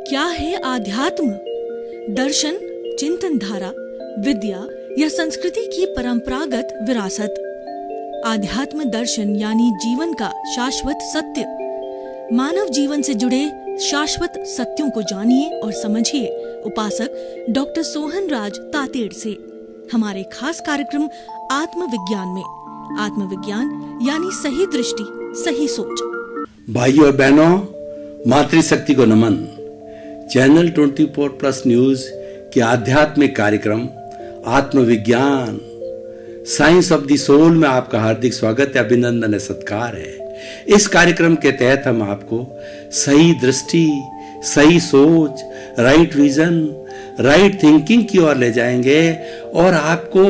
क्या है आध्यात्म? दर्शन, चिंतन धारा, विद्या या संस्कृति की परंपरागत विरासत। आध्यात्म दर्शन यानी जीवन का शाश्वत सत्य। मानव जीवन से जुड़े शाश्वत सत्यों को जानिए और समझिए उपासक डॉक्टर सोहन राज तातेड़ से हमारे खास कार्यक्रम आत्मविज्ञान में। आत्मविज्ञान यानी सही दृष्टि, सही सोच। भाइयों और बहनों, मातृशक्ति को नमन। चैनल 24+ न्यूज के आध्यात्मिक कार्यक्रम आत्मविज्ञान साइंस ऑफ द सोल में आपका हार्दिक स्वागत है, अभिनंदन है, सत्कार है। इस कार्यक्रम के तहत हम आपको सही दृष्टि, सही सोच, राइट विजन, राइट थिंकिंग की ओर ले जाएंगे और आपको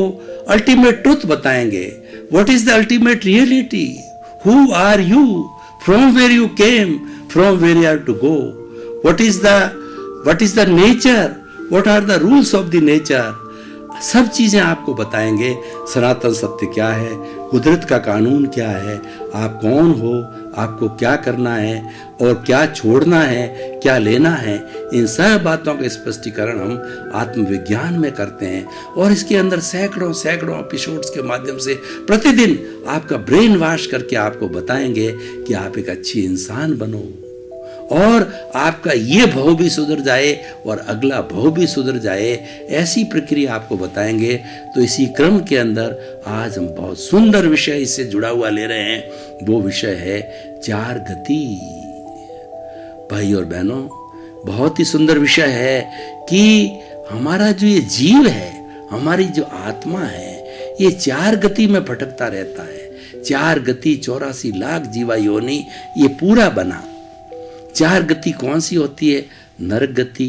अल्टीमेट ट्रुथ बताएंगे। What is the ultimate reality? Who are you? From where you came? From where you are to go? What is the nature? What are the rules of the nature? सब चीजें आपको बताएंगे। सनातन सत्य क्या है, कुदरत का कानून क्या है, आप कौन हो, आपको क्या करना है और क्या छोड़ना है, क्या लेना है, इन सब बातों का स्पष्टीकरण हम आत्मविज्ञान में करते हैं। और इसके अंदर सैकड़ों एपिसोड्स के माध्यम से प्रतिदिन आपका ब्रेन वॉश करके आपको बताएंगे कि आप एक अच्छी इंसान बनो और आपका ये भाव भी सुधर जाए और अगला भाव भी सुधर जाए। ऐसी प्रक्रिया आपको बताएंगे। तो इसी क्रम के अंदर आज हम बहुत सुंदर विषय इससे जुड़ा हुआ ले रहे हैं। वो विषय है चार गति। भाई और बहनों, बहुत ही सुंदर विषय है कि हमारा जो ये जीव है, हमारी जो आत्मा है, ये चार गति में भटकता रहता है। चार गति 84 लाख जीवा योनि ये पूरा बना। चार गति कौन सी होती है? नरक गति,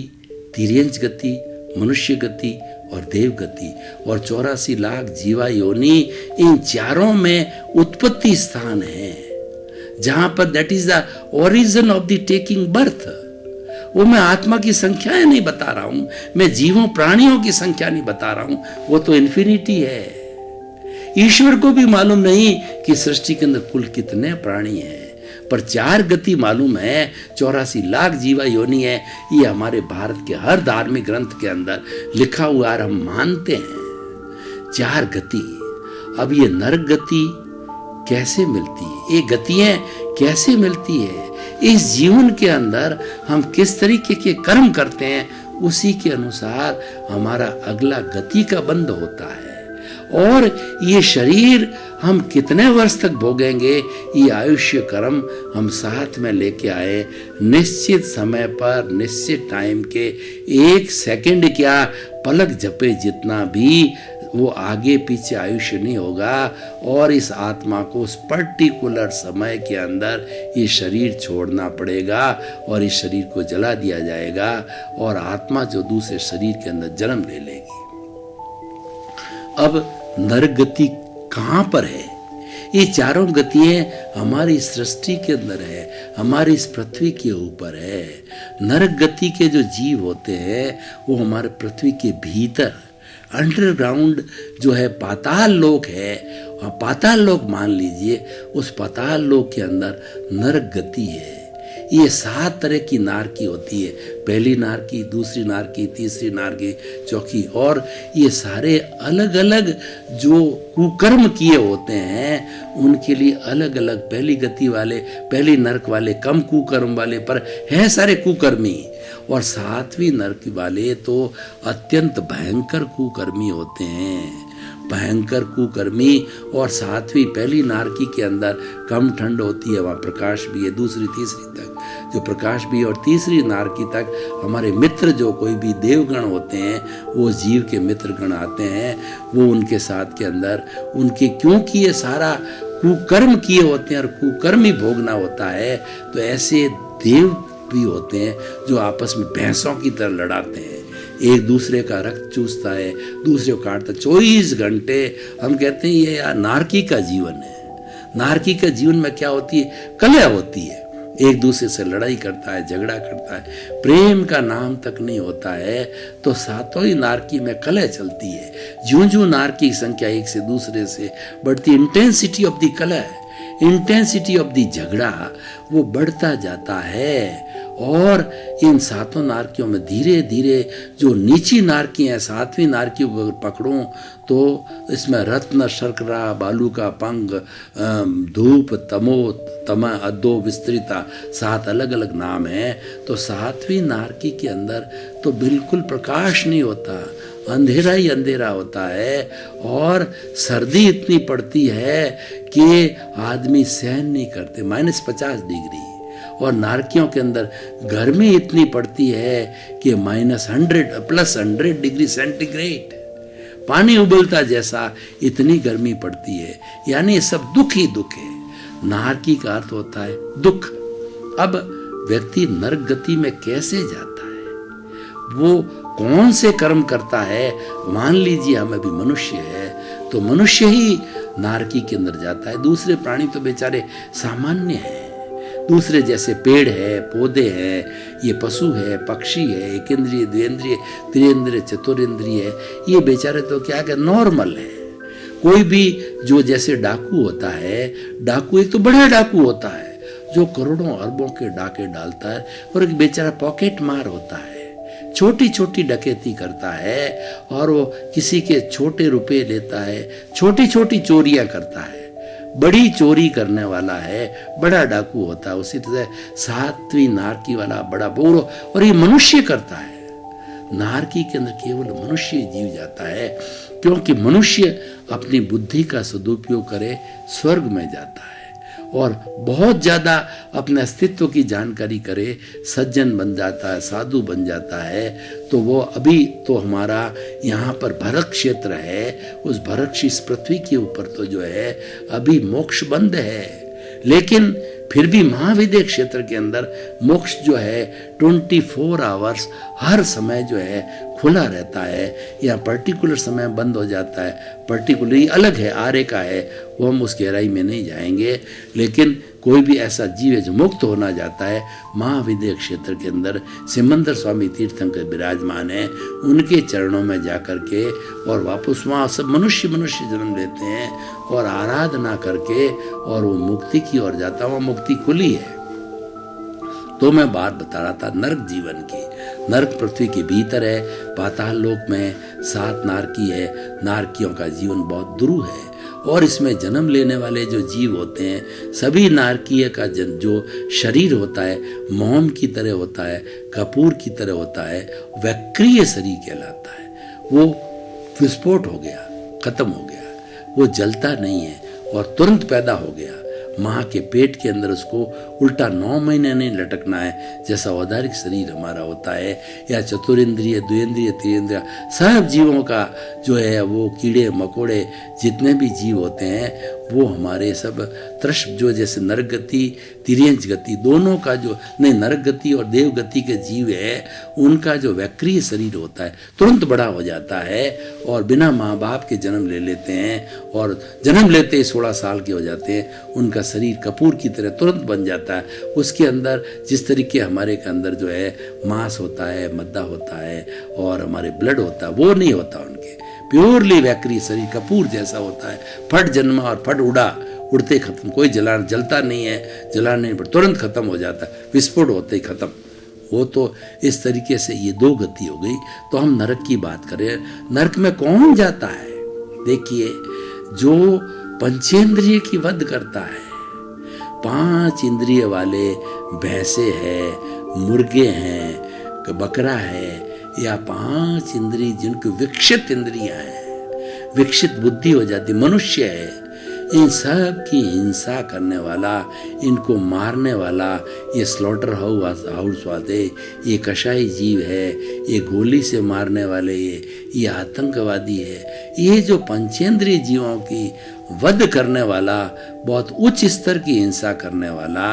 तिर्यंच गति, मनुष्य गति और देव गति। और 84 लाख जीवा योनि, इन चारों में उत्पत्ति स्थान है, जहां पर that is the origin of the taking birth. वो मैं आत्मा की संख्याएं नहीं बता रहा हूं, मैं जीवों प्राणियों की संख्या नहीं बता रहा हूं, वो तो इन्फिनिटी है। ईश्वर को भी मालूम नहीं कि सृष्टि के अंदर कुल कितने प्राणी हैं, पर चार गति मालूम है, 84 लाख जीवा योनि है। ये हमारे भारत के हर धार्मिक ग्रंथ के अंदर लिखा हुआ है, हम मानते हैं। चार गति। अब ये नरक गति कैसे मिलती है? ये गतियां कैसे मिलती है? इस जीवन के अंदर हम किस तरीके के कर्म करते हैं, उसी के अनुसार हमारा अगला गति का बंध होता है। और ये शरीर हम कितने वर्ष तक भोगेंगे, ये आयुष्य कर्म हम साथ में लेके आए। निश्चित समय पर, निश्चित टाइम के 1 सेकंड क्या, पलक झपे जितना भी वो आगे पीछे आयुष्य नहीं होगा। और इस आत्मा को उस पर्टिकुलर समय के अंदर ये शरीर छोड़ना पड़ेगा और इस शरीर को जला दिया जाएगा और आत्मा जो दूसरे शरीर के अंदर जन्म ले लेगी। अब नरक गति कहाँ पर है? ये चारों गतियां हमारी सृष्टि के अंदर है, हमारी इस पृथ्वी के ऊपर है। नरक गति के जो जीव होते हैं वो हमारे पृथ्वी के भीतर अंडरग्राउंड जो है पाताल लोक है, पाताल लोक मान लीजिए, उस पाताल लोक के अंदर नरक गति है। ये 7 तरह की नारकी होती है। पहली नारकी, दूसरी नारकी, तीसरी नारकी, चौथी। और ये सारे अलग अलग जो कुकर्म किए होते हैं उनके लिए अलग अलग, पहली गति वाले, पहली नरक वाले कम कुकर्म वाले, पर है सारे कुकर्मी। और 7वीं नरक वाले तो अत्यंत भयंकर कुकर्मी होते हैं, भयंकर कुकर्मी। और 7वीं पहली नारकी के अंदर कम ठंड होती है, वहाँ प्रकाश भी है। दूसरी तीसरी तक जो प्रकाश भी, और तीसरी नारकी तक हमारे मित्र जो कोई भी देवगण होते हैं, वो जीव के मित्र गण आते हैं, वो उनके साथ के अंदर उनके, क्योंकि ये सारा कुकर्म किए होते हैं और कुकर्म ही भोगना होता है, तो ऐसे देव भी होते हैं जो आपस में भैंसों की तरह लड़ाते हैं, एक दूसरे का रक्त चूसता है, दूसरे को काटता। 24 घंटे हम कहते हैं ये यार नारकी का जीवन है। नारकी का जीवन में क्या होती है? कलह होती है, एक दूसरे से लड़ाई करता है, झगड़ा करता है, प्रेम का नाम तक नहीं होता है। तो 7वीं ही नारकी में कलह चलती है। ज्यों ज्यों नारकी की संख्या एक से दूसरे से बढ़ती, इंटेंसिटी ऑफ द कलह, इंटेंसिटी ऑफ द झगड़ा वो बढ़ता जाता है। और इन सातों नारकियों में धीरे धीरे जो नीची नारकी हैं, सातवीं नारकी को अगर पकड़ूं तो इसमें रत्न, शर्करा, बालू का पंग, धूप, तमो, तमा, अद्दो, विस्तृता, 7 अलग अलग नाम हैं। तो सातवीं नारकी के अंदर तो बिल्कुल प्रकाश नहीं होता, अंधेरा ही अंधेरा होता है और सर्दी इतनी पड़ती है कि आदमी सहन नहीं करते, -50 डिग्री। और नारकियों के अंदर गर्मी इतनी पड़ती है कि -100 +100 डिग्री सेंटीग्रेड, पानी उबलता जैसा इतनी गर्मी पड़ती है। यानी ये सब दुख ही दुख है। नारकी का अर्थ होता है दुख। अब व्यक्ति नरक गति में कैसे जाता है, वो कौन से कर्म करता है? मान लीजिए हम अभी मनुष्य है तो मनुष्य ही नारकी के अंदर जाता है। दूसरे प्राणी तो बेचारे सामान्य हैं, दूसरे जैसे पेड़ है, पौधे हैं, ये पशु है, पक्षी है, एक इंद्रिय, द्विंद्रिय, त्रिंद्रिय, चतुरिंद्रिय है, ये बेचारे तो क्या क्या नॉर्मल है। कोई भी जो जैसे डाकू होता है, डाकू एक तो बड़ा डाकू होता है जो करोड़ों अरबों के डाके डालता है, और एक बेचारा पॉकेट मार होता है, छोटी छोटी डकैती करता है और वो किसी के छोटे रुपए लेता है, छोटी छोटी चोरियां करता है। बड़ी चोरी करने वाला है बड़ा डाकू होता है। उसी तरह सातवीं नारकी वाला बड़ा बोरो, और ये मनुष्य करता है। नारकी के अंदर केवल मनुष्य जीव जाता है, क्योंकि मनुष्य अपनी बुद्धि का सदुपयोग करे स्वर्ग में जाता है और बहुत ज्यादा अपने अस्तित्व की जानकारी करे, सज्जन बन जाता है, साधु बन जाता है। तो वो अभी तो हमारा यहाँ पर भरत क्षेत्र है, उस भरत इस पृथ्वी के ऊपर तो जो है अभी मोक्ष बंद है, लेकिन फिर भी महाविद्य क्षेत्र के अंदर मोक्ष जो है 24 आवर्स हर समय जो है खुला रहता है। या पर्टिकुलर समय बंद हो जाता है, पर्टिकुलर अलग है, आर्य का है, वो हम उस गहराई में नहीं जाएंगे। लेकिन कोई भी ऐसा जीव है जो मुक्त होना जाता है, महाविद्य क्षेत्र के अंदर सिमंदर स्वामी तीर्थंकर विराजमान है, उनके चरणों में जाकर के और वापस वहाँ सब मनुष्य जन्म लेते हैं और आराधना करके और वो मुक्ति की ओर जाता है। वहाँ मुक्ति खुली है। तो मैं बात बता रहा था नरक जीवन की। नरक पृथ्वी के भीतर है, पाताल लोक में 7 नारकी है। नारकियों का जीवन बहुत दुरूह है और इसमें जन्म लेने वाले जो जीव होते हैं, सभी नारकीय का जो शरीर होता है मोम की तरह होता है, कपूर की तरह होता है, वक्रीय शरीर कहलाता है। वो विस्फोट हो गया, खत्म हो गया, वो जलता नहीं है और तुरंत पैदा हो गया। माँ के पेट के अंदर उसको उल्टा 9 महीने नहीं लटकना है, जैसा औदारिक शरीर हमारा होता है। या चतुरिंद्रिय, द्विंद्रिय, त्रिंद्रिय, सब जीवों का जो है वो कीड़े मकोड़े जितने भी जीव होते हैं वो हमारे सब त्रश जो जैसे नरक गति, तिर्यंच गति, दोनों का जो नहीं नरक गति और देव गति के जीव है, उनका जो वक्रीय शरीर होता है तुरंत बड़ा हो जाता है और बिना माँ बाप के जन्म ले लेते हैं और जन्म लेते ही 16 साल के हो जाते हैं। उनका शरीर कपूर की तरह तुरंत बन जाता है। उसके अंदर जिस तरीके हमारे के अंदर जो है मांस होता है, मद्दा होता है और हमारे ब्लड होता है, वो नहीं होता उनके। प्योरली वैक्री शरीर कपूर जैसा होता है। फट जन्मा और फट उड़ा, उड़ते खत्म। कोई जलता नहीं है, जलाने नहीं पड़ता, तुरंत खत्म हो जाता है, विस्फोट होते ही खत्म। वो तो इस तरीके से ये 2 गति हो गई। तो हम नरक की बात करें, नरक में कौन जाता है? देखिए, जो पंचेंद्रिय की वध करता है, 5 इंद्रिय वाले भैंसे हैं, मुर्गे हैं, बकरा है, या 5 इंद्रिय जिनको विकसित इंद्रियां हैं, विकसित बुद्धि हो जाती, मनुष्य है, इन सब की हिंसा करने वाला, इनको मारने वाला, ये स्लॉटर हाउस वाले, ये कसाई जीव है, ये गोली से मारने वाले, ये आतंकवादी है। ये जो पंचेंद्रिय जीवों की वध करने वाला, बहुत उच्च स्तर की हिंसा करने वाला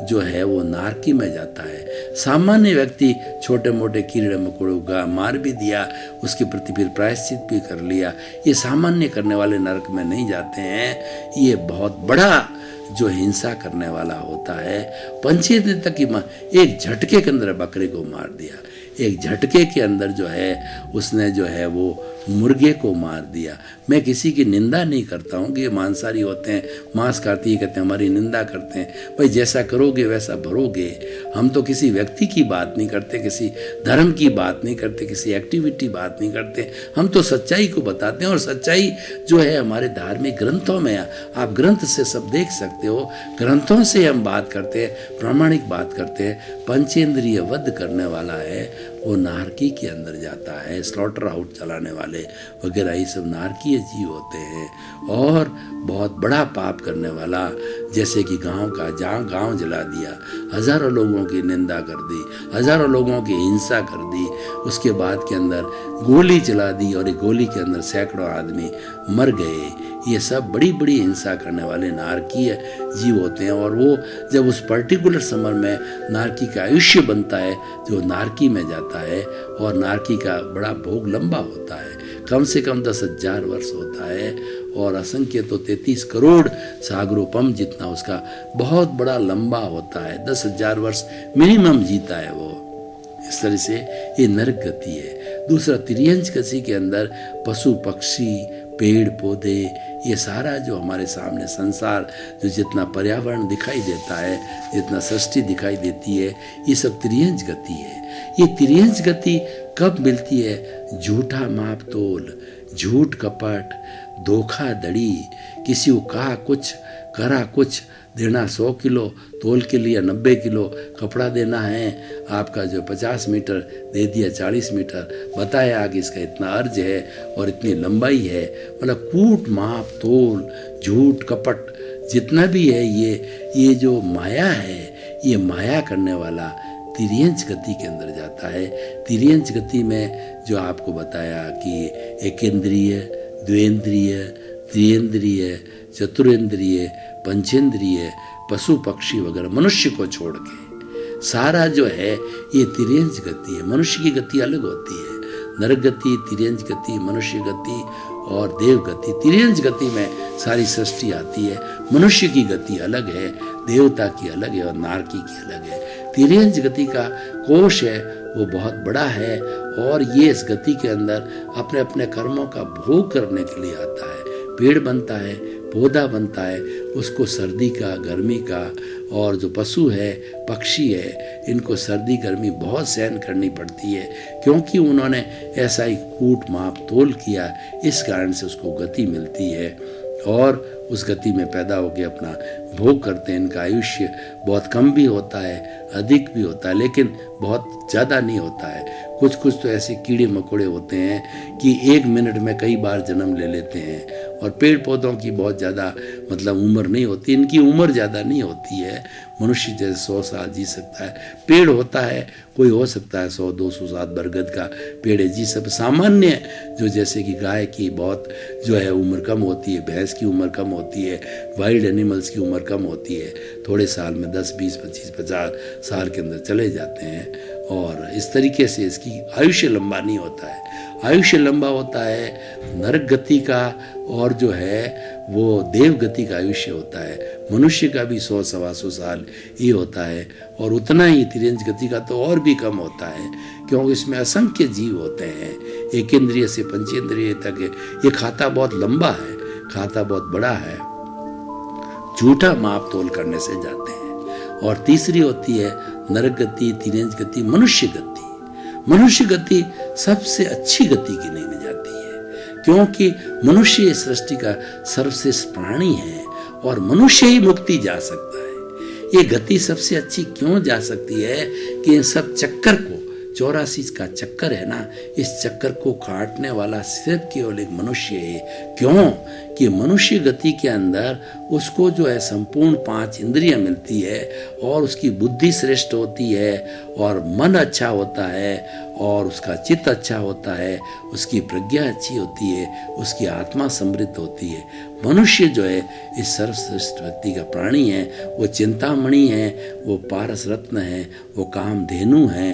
जो है वो नारकी में जाता है। सामान्य व्यक्ति छोटे मोटे कीड़े मकोड़ों का मार भी दिया, उसके प्रति फिर प्रायश्चित भी कर लिया, ये सामान्य करने वाले नरक में नहीं जाते हैं। ये बहुत बड़ा जो हिंसा करने वाला होता है, पंचेंद्रिय तक की एक झटके के अंदर बकरे को मार दिया, एक झटके के अंदर जो है उसने जो है वो मुर्गे को मार दिया। मैं किसी की निंदा नहीं करता हूँ कि ये मांसाहारी होते हैं, मांस खाती है, कहते हैं हमारी निंदा करते हैं। भाई जैसा करोगे वैसा भरोगे। हम तो किसी व्यक्ति की बात नहीं करते, किसी धर्म की बात नहीं करते, किसी एक्टिविटी बात नहीं करते। हम तो सच्चाई को बताते हैं, और सच्चाई जो है हमारे धार्मिक ग्रंथों में, आप ग्रंथ से सब देख सकते हो। ग्रंथों से हम बात करते हैं, प्रामाणिक बात करते हैं। पंचेंद्रिय वध करने वाला है वो नारकी के अंदर जाता है। स्लॉटर हाउस चलाने वाले वगैरह ये सब नारकीय जीव होते हैं। और बहुत बड़ा पाप करने वाला, जैसे कि गांव का गांव जला दिया, हजारों लोगों की निंदा कर दी, हजारों लोगों की हिंसा कर दी, उसके बाद के अंदर गोली चला दी और एक गोली के अंदर सैकड़ों आदमी मर गए। ये सब बड़ी बड़ी हिंसा करने वाले नारकीय जीव होते हैं। और वो जब उस पर्टिकुलर समय में नारकी का आयुष्य बनता है, जो नारकी में जाता है, और नारकी का बड़ा भोग लंबा होता है, कम से कम 10,000 वर्ष होता है, और असंख्य तो 33 करोड़ सागरोपम जितना उसका बहुत बड़ा लंबा होता है। 10,000 वर्ष मिनिमम जीता है वो। इस तरह से ये नरक गति है। दूसरा तिर्यंच गति के अंदर पशु पक्षी पेड़ पौधे ये सारा जो हमारे सामने संसार, जो जितना पर्यावरण दिखाई देता है, जितना सृष्टि दिखाई देती है, ये सब तिर्यंच गति है। ये तिर्यंच गति कब मिलती है? झूठा माप तोल, झूठ कपट, धोखाधड़ी, किसी को कहा कुछ करा कुछ, देना 100 किलो तोल के लिए 90 किलो कपड़ा देना है, आपका जो 50 मीटर दे दिया 40 मीटर, बताया कि इसका इतना अर्ज है और इतनी लंबाई है। मतलब कूट माप तोल, झूठ कपट जितना भी है, ये जो माया है, ये माया करने वाला तिर्यंच गति के अंदर जाता है। तिर्यंच गति में जो आपको बताया कि एकेंद्रिय, द्वेंद्रिय, त्रियेंद्रिय, चतुरेंद्रिय, पंचेंद्रिय, पशु पक्षी वगैरह मनुष्य को छोड़ के सारा जो है ये तिर्यंच गति है। मनुष्य की गति अलग होती है, नरक गति, तिर्यंच गति, मनुष्य गति और देव गति। तिर्यंच गति में सारी सृष्टि आती है, मनुष्य की गति अलग है, देवता की अलग है और नारकी की अलग है। तिर्यंच गति का कोश है वो बहुत बड़ा है, और ये इस गति के अंदर अपने अपने कर्मों का भोग करने के लिए आता है। पेड़ बनता है, पौधा बनता है, उसको सर्दी का, गर्मी का, और जो पशु है, पक्षी है, इनको सर्दी गर्मी बहुत सहन करनी पड़ती है, क्योंकि उन्होंने ऐसा ही कूट माप तोल किया। इस कारण से उसको गति मिलती है, और उस गति में पैदा होकर अपना भोग करते हैं। इनका आयुष्य बहुत कम भी होता है, अधिक भी होता है, लेकिन बहुत ज़्यादा नहीं होता है। कुछ कुछ तो ऐसे कीड़े मकोड़े होते हैं कि 1 मिनट में कई बार जन्म ले लेते हैं। और पेड़ पौधों की बहुत ज़्यादा मतलब उम्र नहीं होती, इनकी उम्र ज़्यादा नहीं होती है। मनुष्य जैसे 100 साल जी सकता है, पेड़ होता है कोई हो सकता है 100-200 साल, बरगद का पेड़ है जी सब सामान्य, जो जैसे कि गाय की बहुत जो है उम्र कम होती है, भैंस की उम्र कम होती है, वाइल्ड एनिमल्स की उम्र कम होती है, थोड़े साल में 10, 20, 25, 50 साल के अंदर चले जाते हैं। और इस तरीके से इसकी आयुष्य लंबा नहीं होता है। आयुष्य लंबा होता है नरक गति का, और जो है वो देव गति का आयुष्य होता है। मनुष्य का भी 100-125 साल ही होता है, और उतना ही तिर्यंच गति का तो और भी कम होता है, क्योंकि इसमें असंख्य जीव होते हैं, एकेंद्रिय से पंचेंद्रिय तक। ये खाता बहुत लंबा है, खाता बहुत बड़ा है, झूठा माप तोल करने से जाते हैं। और तीसरी होती है नरक गति, तिर्यंच गति, मनुष्य गति। मनुष्य गति सबसे अच्छी गति गिनी जाती है, क्योंकि मनुष्य इस सृष्टि का सर्वश्रेष्ठ प्राणी है, और मनुष्य ही मुक्ति जा सकता है। ये गति सबसे अच्छी क्यों जा सकती है कि इन सब चक्कर को, 84 का चक्कर है ना, इस चक्कर को काटने वाला सिर्फ केवल एक मनुष्य है। क्यों? कि मनुष्य गति के अंदर उसको जो है संपूर्ण 5 इंद्रियां मिलती है, और उसकी बुद्धि श्रेष्ठ होती है, और मन अच्छा होता है, और उसका चित्त अच्छा होता है, उसकी प्रज्ञा अच्छी होती है, उसकी आत्मा समृद्ध होती है। मनुष्य जो है इस सर्वश्रेष्ठ व्यक्ति का प्राणी है, वो चिंतामणि है, वो पारस रत्न है, वो कामधेनु है,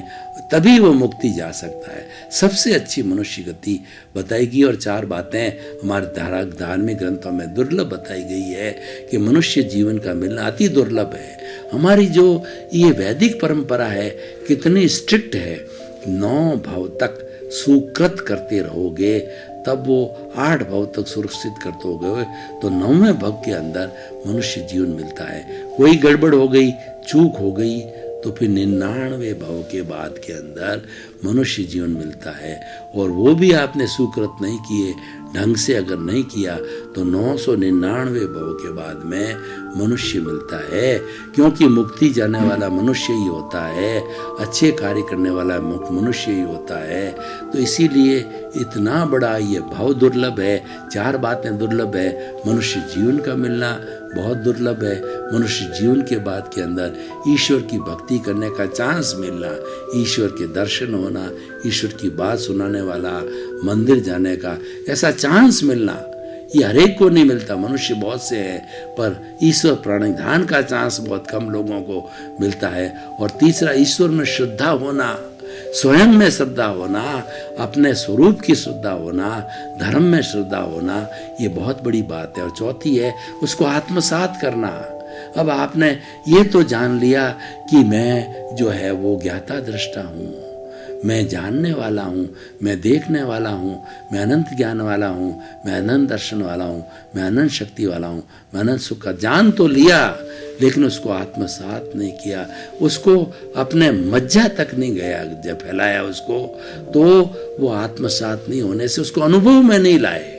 तभी वो मुक्ति जा सकता है। सबसे अच्छी मनुष्य गति बताएगी। और 4 बातें हमारे धार्मिक ग्रंथों में दुर्लभ बताई गई है कि मनुष्य जीवन का मिलना अति दुर्लभ है। हमारी जो ये वैदिक परंपरा है कितनी स्ट्रिक्ट है, 9 भव तक सुकृत करते रहोगे, तब वो 8 भव तक सुरक्षित करते होगे, तो 9वें भव के अंदर मनुष्य जीवन मिलता है। कोई गड़बड़ हो गई, चूक हो गई, तो फिर 99 भव के बाद के अंदर मनुष्य जीवन मिलता है। और वो भी आपने सुकृत नहीं किए, ढंग से अगर नहीं किया, तो 999 भव के बाद में मनुष्य मिलता है। क्योंकि मुक्ति जाने वाला मनुष्य ही होता है, अच्छे कार्य करने वाला मनुष्य ही होता है। तो इसीलिए इतना बड़ा ये भाव दुर्लभ है। 4 बातें दुर्लभ है। मनुष्य जीवन का मिलना बहुत दुर्लभ है। मनुष्य जीवन के बाद के अंदर ईश्वर की भक्ति करने का चांस मिलना, ईश्वर के दर्शन होना, ईश्वर की बात सुनाने वाला, मंदिर जाने का ऐसा चांस मिलना, ये हर एक को नहीं मिलता। मनुष्य बहुत से हैं, पर ईश्वर प्रणिधान का चांस बहुत कम लोगों को मिलता है। और तीसरा, ईश्वर में श्रद्धा होना, स्वयं में श्रद्धा होना, अपने स्वरूप की श्रद्धा होना, धर्म में श्रद्धा होना, ये बहुत बड़ी बात है। और चौथी है उसको आत्मसात करना। अब आपने ये तो जान लिया कि मैं जो है वो ज्ञाता दृष्टा हूँ, मैं जानने वाला हूँ, मैं देखने वाला हूँ, मैं अनंत ज्ञान वाला हूँ, मैं अनंत दर्शन वाला हूँ, मैं अनंत शक्ति वाला हूँ, मैं अनंत सुख का जान तो लिया, लेकिन उसको आत्मसात नहीं किया, उसको अपने मज्जा तक नहीं गया जब फैलाया उसको, तो वो आत्मसात नहीं होने से उसको अनुभव में नहीं लाए।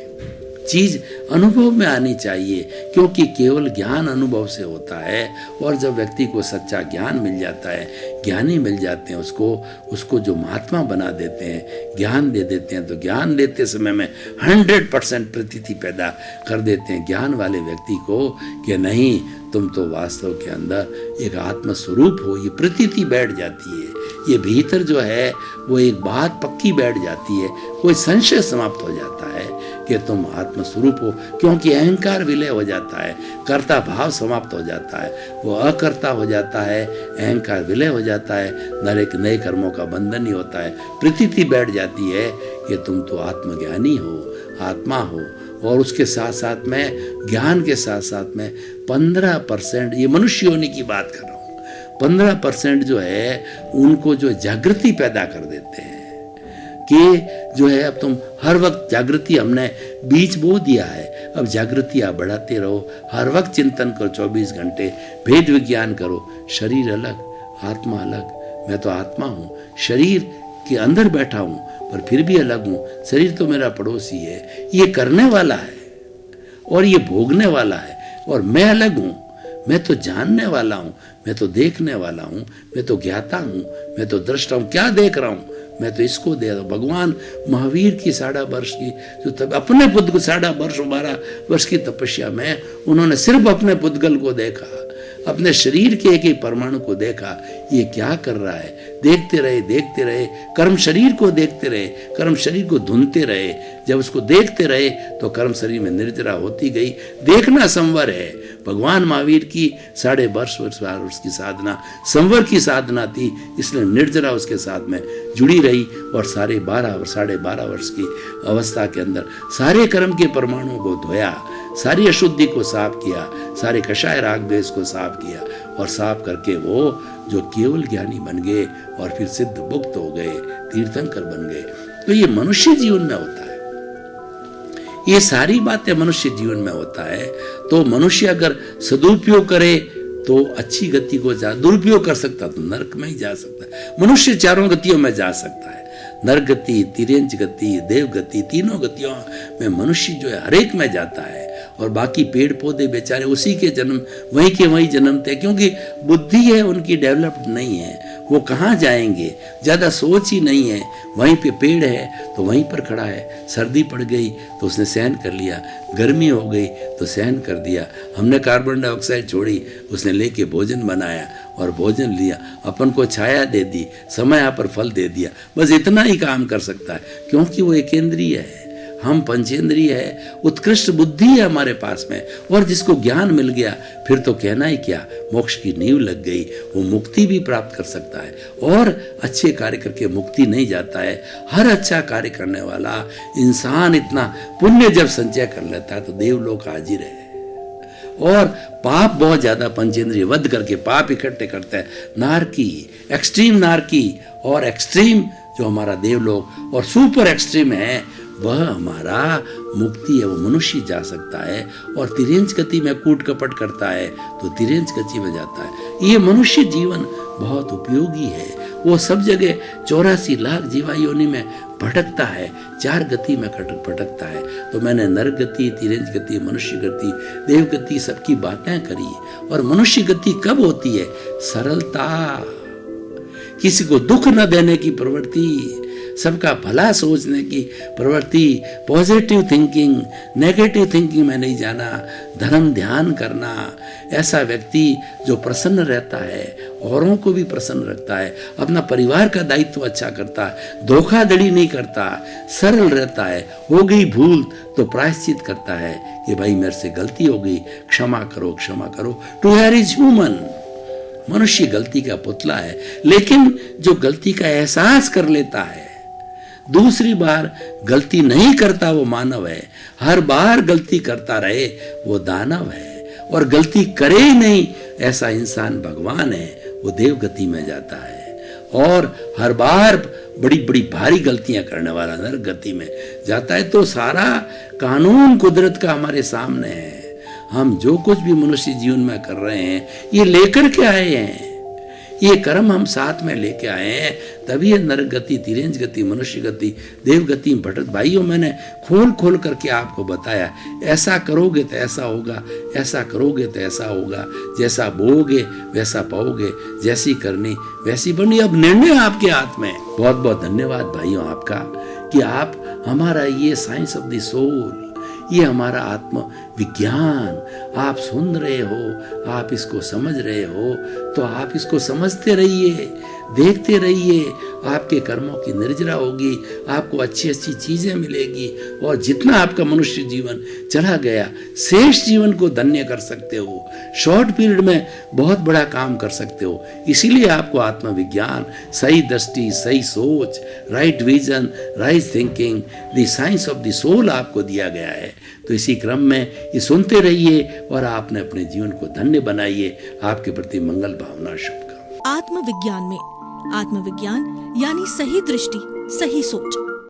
चीज अनुभव में आनी चाहिए, क्योंकि केवल ज्ञान अनुभव से होता है। और जब व्यक्ति को सच्चा ज्ञान मिल जाता है, ज्ञानी मिल जाते हैं, उसको जो महात्मा बना देते हैं, ज्ञान दे देते हैं, तो ज्ञान देते समय में 100% प्रतीति पैदा कर देते हैं ज्ञान वाले व्यक्ति को कि नहीं, तुम तो वास्तव के अंदर एक आत्म स्वरूप हो। ये प्रतीति बैठ जाती है, ये भीतर जो है वो एक बात पक्की बैठ जाती है, कोई संशय समाप्त हो जाता है कि तुम आत्म स्वरूप हो। क्योंकि अहंकार विलय हो जाता है, कर्ता भाव समाप्त हो जाता है, वो अकर्ता हो जाता है, अहंकार विलय हो जाता है, नए कर्मों का बंधन ही होता है। प्रतीति बैठ जाती है कि तुम तो आत्मज्ञानी हो, आत्मा हो। और उसके साथ साथ में ज्ञान के साथ साथ में 15%, ये मनुष्य होने की बात कर रहा हूँ, 15% जो है उनको जो जागृति पैदा कर देते हैं कि जो है अब तुम हर वक्त जागृति, हमने बीज बो दिया है, अब जागृति आप बढ़ाते रहो, हर वक्त चिंतन करो, 24 घंटे भेद विज्ञान करो। शरीर अलग, आत्मा अलग, मैं तो आत्मा हूँ, शरीर के अंदर बैठा हूँ पर फिर भी अलग हूँ। शरीर तो मेरा पड़ोसी है, ये करने वाला है और ये भोगने वाला है, और मैं अलग हूँ, मैं तो जानने वाला हूँ, मैं तो देखने वाला हूँ, मैं तो ज्ञाता हूँ, मैं तो दृष्टा हूँ। क्या देख रहा हूँ? मैं तो इसको दे रहा हूँ। भगवान महावीर की 12.5 वर्ष की जो तब अपने बुद्ध को 12.5 वर्ष की तपस्या में उन्होंने सिर्फ अपने पुद्गल को देखा, अपने शरीर के एक एक परमाणु को देखा, ये क्या कर रहा है, देखते रहे, कर्म शरीर को देखते रहे, कर्म शरीर को धुनते रहे। जब उसको देखते रहे तो कर्म शरीर में निर्जरा होती गई। देखना संवर है। भगवान महावीर की 12.5 वर्ष की साधना संवर की साधना थी, इसलिए निर्जरा उसके साथ में जुड़ी रही और साढ़े 12 वर्ष की अवस्था के अंदर सारे कर्म के परमाणुओं को धोया, सारी अशुद्धि को साफ किया, सारे कषाय राग द्वेष को साफ किया, और साफ करके वो जो केवल ज्ञानी बन गए और फिर सिद्ध मुक्त हो गए, तीर्थंकर बन गए। तो ये मनुष्य जीवन में होता है, ये सारी बातें मनुष्य जीवन में होता है। तो मनुष्य अगर सदुपयोग करे तो अच्छी गति को दुरुपयोग कर सकता तो नरक में ही जा सकता है। मनुष्य 4 गतियों में जा सकता है, नरक गति, तिर्यंच गति, देव गति, तीनों गतियों में मनुष्य जो है हर एक में जाता है। और बाकी पेड़ पौधे बेचारे उसी के जन्म वहीं के वहीं जन्मते, क्योंकि बुद्धि है उनकी डेवलप्ड नहीं है, वो कहाँ जाएंगे, ज़्यादा सोच ही नहीं है। वहीं पे पेड़ है तो वहीं पर खड़ा है, सर्दी पड़ गई तो उसने सहन कर लिया, गर्मी हो गई तो सहन कर दिया, हमने कार्बन डाइऑक्साइड छोड़ी, उसने लेके भोजन बनाया और भोजन लिया, अपन को छाया दे दी, समय पर फल दे दिया। बस इतना ही काम कर सकता है, क्योंकि वो एकेंद्रीय है, हम पंचेंद्रीय है, उत्कृष्ट बुद्धि है हमारे पास में। और जिसको ज्ञान मिल गया फिर तो कहना ही क्या, मोक्ष की नींव लग गई, वो मुक्ति भी प्राप्त कर सकता है। और अच्छे कार्य करके मुक्ति नहीं जाता है, हर अच्छा कार्य करने वाला इंसान इतना पुण्य जब संचय कर लेता है तो देवलोक हाजिर है। और पाप बहुत ज्यादा पंचेंद्रिय वध करके पाप इकट्ठे करता है, नारकी, एक्सट्रीम नारकी और एक्सट्रीम जो हमारा देवलोक और सुपर एक्सट्रीम है, वह हमारा मुक्ति है, वो मनुष्य जा सकता है। और तिर्यंच गति में कूट कपट करता है तो तिर्यंच गति में जाता है। ये मनुष्य जीवन बहुत उपयोगी है। वो सब जगह 84 लाख जीवा योनि में भटकता है, 4 गति में भटकता है। तो मैंने नर गति, तिर्यंच गति, मनुष्य गति, देव गति सबकी बातें करी। और मनुष्य गति कब होती है? सरलता, किसी को दुख न देने की प्रवृत्ति, सबका भला सोचने की प्रवृत्ति, पॉजिटिव थिंकिंग, नेगेटिव थिंकिंग में नहीं जाना, धर्म ध्यान करना। ऐसा व्यक्ति जो प्रसन्न रहता है, औरों को भी प्रसन्न रखता है, अपना परिवार का दायित्व अच्छा करता है, धोखाधड़ी नहीं करता, सरल रहता है। हो गई भूल तो प्रायश्चित करता है कि भाई मेरे से गलती हो गई, क्षमा करो, क्षमा करो। To err is human. मनुष्य गलती का पुतला है, लेकिन जो गलती का एहसास कर लेता है, दूसरी बार गलती नहीं करता, वो मानव है। हर बार गलती करता रहे, वो दानव है। और गलती करे ही नहीं, ऐसा इंसान भगवान है, वो देव गति में जाता है। और हर बार बड़ी बड़ी भारी गलतियां करने वाला नर गति में जाता है। तो सारा कानून कुदरत का हमारे सामने है। हम जो कुछ भी मनुष्य जीवन में कर रहे हैं, ये लेकर के आए हैं, ये कर्म हम साथ में लेके आए हैं। तभी ये नरक गति, तिर्यंच गति, मनुष्य गति, देव गति में भटक। भाइयों, मैंने खोल खोल करके आपको बताया, ऐसा करोगे तो ऐसा होगा, ऐसा करोगे तो ऐसा होगा, जैसा बोओगे वैसा पाओगे, जैसी करनी वैसी बननी। अब निर्णय आपके हाथ में। बहुत बहुत धन्यवाद भाइयों आपका कि आप हमारा ये साइंस ऑफ द सोल, ये हमारा आत्म विज्ञान आप सुन रहे हो, आप इसको समझ रहे हो, तो आप इसको समझते रहिए, देखते रहिए। आपके कर्मों की निर्जरा होगी, आपको अच्छी अच्छी चीजें मिलेगी। और जितना आपका मनुष्य जीवन चला गया, शेष जीवन को धन्य कर सकते हो, शॉर्ट पीरियड में बहुत बड़ा काम कर सकते हो। इसीलिए आपको आत्मविज्ञान, सही दृष्टि, सही सोच, right vision, right thinking, the science of the soul आपको दिया गया है। तो इसी क्रम में ये सुनते रहिए और आपने अपने जीवन को धन्य बनाइए। आपके प्रति मंगल भावना, शुभकामना। आत्मविज्ञान में आत्मविज्ञान यानी सही दृष्टि, सही सोच।